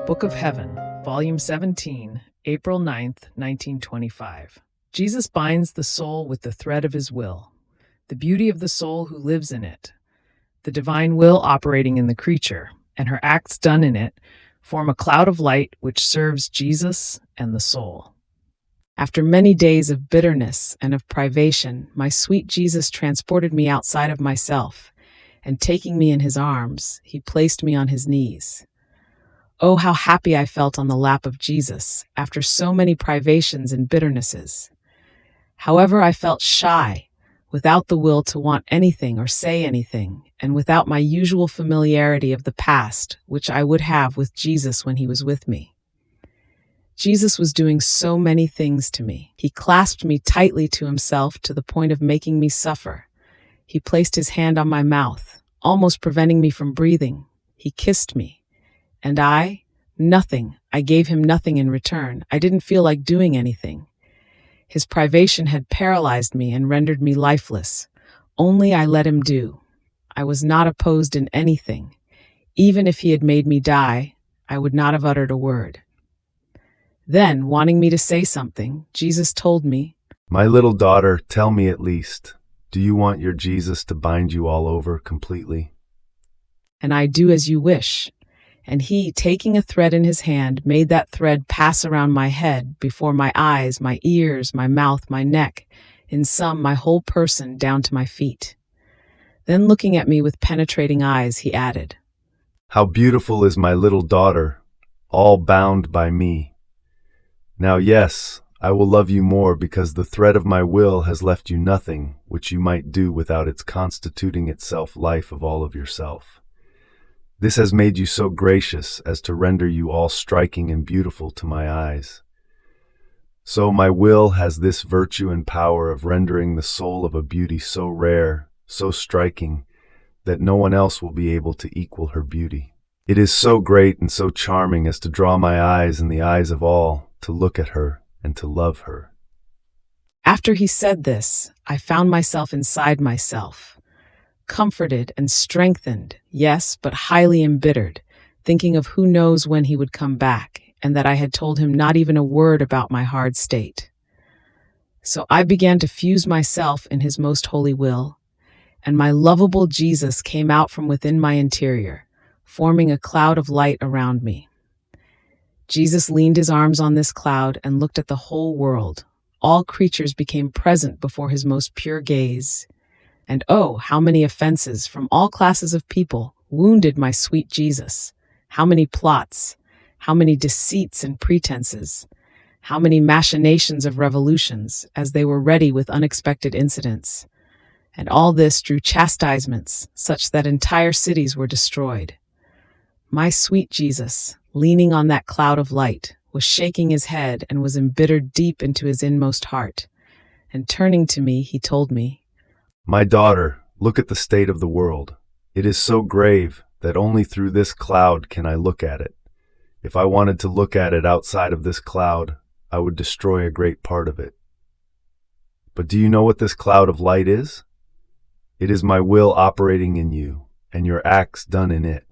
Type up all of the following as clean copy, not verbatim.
Book of Heaven, Volume 17, April 9th, 1925. Jesus binds the soul with the thread of his will, the beauty of the soul who lives in it, the divine will operating in the creature, and her acts done in it, form a cloud of light which serves Jesus and the soul. After many days of bitterness and of privation, my sweet Jesus transported me outside of myself, and taking me in his arms, he placed me on his knees. Oh, how happy I felt on the lap of Jesus after so many privations and bitternesses. However, I felt shy, without the will to want anything or say anything, and without my usual familiarity of the past, which I would have with Jesus when he was with me. Jesus was doing so many things to me. He clasped me tightly to himself to the point of making me suffer. He placed his hand on my mouth, almost preventing me from breathing. He kissed me. And nothing. I gave him nothing in return. I didn't feel like doing anything. His privation had paralyzed me and rendered me lifeless. Only I let him do. I was not opposed in anything. Even if he had made me die, I would not have uttered a word. Then, wanting me to say something, Jesus told me, "My little daughter, tell me at least, do you want your Jesus to bind you all over completely?" And I do as you wish. And he, taking a thread in his hand, made that thread pass around my head, before my eyes, my ears, my mouth, my neck, in sum, my whole person down to my feet. Then looking at me with penetrating eyes, he added, "How beautiful is my little daughter, all bound by me. Now yes, I will love you more because the thread of my will has left you nothing which you might do without its constituting itself life of all of yourself. This has made you so gracious as to render you all striking and beautiful to my eyes. So my will has this virtue and power of rendering the soul of a beauty so rare, so striking, that no one else will be able to equal her beauty. It is so great and so charming as to draw my eyes and the eyes of all to look at her and to love her." After he said this, I found myself inside myself, comforted and strengthened, yes, but highly embittered, thinking of who knows when he would come back, and that I had told him not even a word about my hard state. So I began to fuse myself in his most holy will, and my lovable Jesus came out from within my interior, forming a cloud of light around me. Jesus leaned his arms on this cloud and looked at the whole world. All creatures became present before his most pure gaze. And oh, how many offenses from all classes of people wounded my sweet Jesus. How many plots, how many deceits and pretenses, how many machinations of revolutions, as they were ready with unexpected incidents. And all this drew chastisements, such that entire cities were destroyed. My sweet Jesus, leaning on that cloud of light, was shaking his head and was embittered deep into his inmost heart. And turning to me, he told me, "My daughter, look at the state of the world. It is so grave that only through this cloud can I look at it. If I wanted to look at it outside of this cloud, I would destroy a great part of it. But do you know what this cloud of light is? It is my will operating in you, and your acts done in it.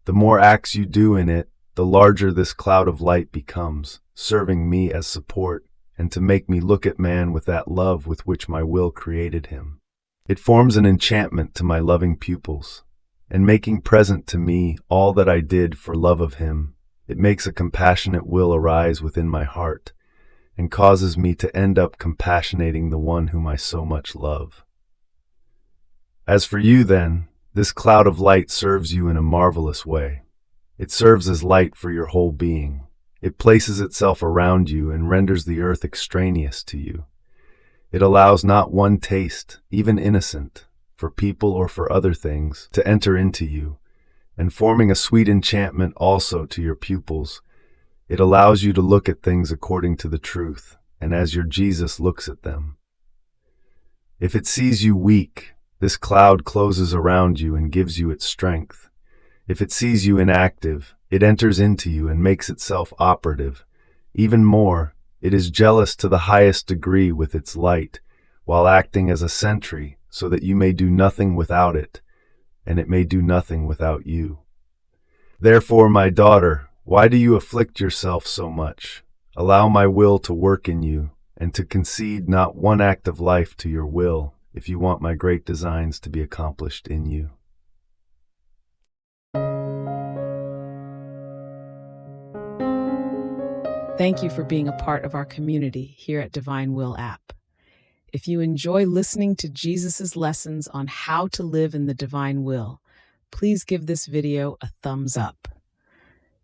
The more acts you do in it, the larger this cloud of light becomes, serving me as support, and to make me look at man with that love with which my will created him. It forms an enchantment to my loving pupils, and making present to me all that I did for love of him, it makes a compassionate will arise within my heart, and causes me to end up compassionating the one whom I so much love. As for you then, this cloud of light serves you in a marvelous way. It serves as light for your whole being. It places itself around you and renders the earth extraneous to you. It allows not one taste, even innocent, for people or for other things, to enter into you, and forming a sweet enchantment also to your pupils, it allows you to look at things according to the truth, and as your Jesus looks at them. If it sees you weak, this cloud closes around you and gives you its strength. If it sees you inactive, it enters into you and makes itself operative. Even more, it is jealous to the highest degree with its light, while acting as a sentry, so that you may do nothing without it, and it may do nothing without you. Therefore, my daughter, why do you afflict yourself so much? Allow my will to work in you, and to concede not one act of life to your will, if you want my great designs to be accomplished in you. Thank you for being a part of our community here at Divine Will app. If you enjoy listening to Jesus' lessons on how to live in the divine will, please give this video a thumbs up.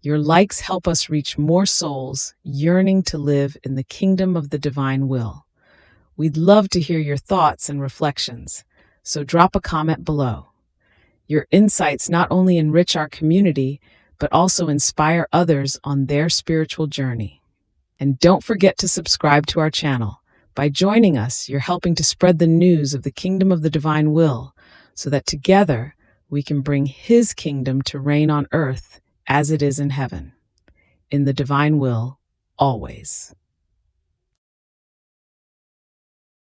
Your likes help us reach more souls yearning to live in the kingdom of the divine will. We'd love to hear your thoughts and reflections, so drop a comment below. Your insights not only enrich our community, but also inspire others on their spiritual journey. And don't forget to subscribe to our channel. By joining us, you're helping to spread the news of the kingdom of the divine will, so that together we can bring His kingdom to reign on earth as it is in heaven. In the divine will, always.